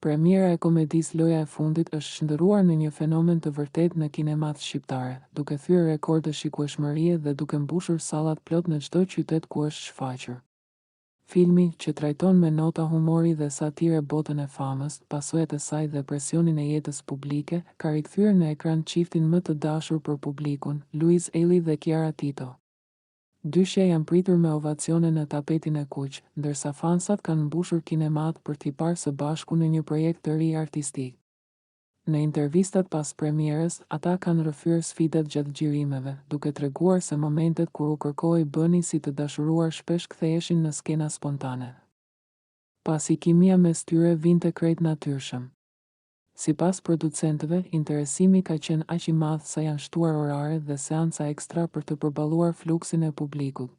Premiera e komedisë Loja e fundit është shndërruar në një fenomen të vërtet në kinemat shqiptare, duke thyer rekorde shikueshmërie dhe duke mbushur sallat plot në çdo qytet ku është shfaqur. Filmi, që trajton me nota humori dhe satire botën e famës, pasojat e saj dhe presionin e jetës publike, ka rikthyer në ekran çiftin më të dashur për publikun, Luiz Elli dhe Kiara Tito. Dyshja janë pritur me ovacione në tapetin e kuq, ndërsa fansat kanë mbushur kinemat për t'i parë së bashku në një projekt të ri artistik. Në intervistat pas premierës, ata kanë rrëfyer sfidat gjatë xhirimeve, duke treguar se momentet kur u kërkoi bëni si të dashuruar shpesh ktheheshin në skena spontane. Pasi kimia mes tyre vinte krejt natyrshëm. Sipas producentëve, interesimi ka qenë aq i madh sa janë shtuar orare dhe seanca ekstra për të përballuar fluksin e publikut.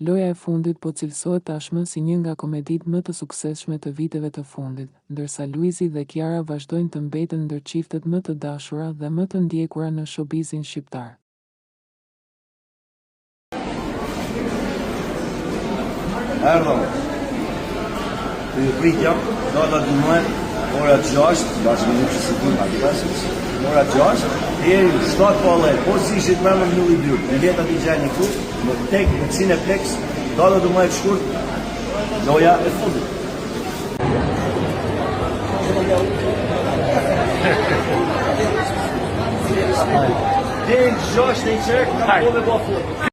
Loja e fundit po cilësohet tashmë si një nga komeditë më të suksesshme të viteve të fundit, ndërsa Luizi dhe Kiara vazhdojnë të mbeten ndër çiftet më të dashura dhe më të ndjekura në showbizin shqiptar. Erdhëm. Të pritja, data 12, ora 6, bashkë me që si tim aty pasis, ora 6, deri 7 pallë, po si ishit më në Ylli 2. Biletat i gjeni këtu, në tek në Cineplex, data 12 shkurt, Loja e fundit. Deri 6 në i qerek, ka po me bo fund.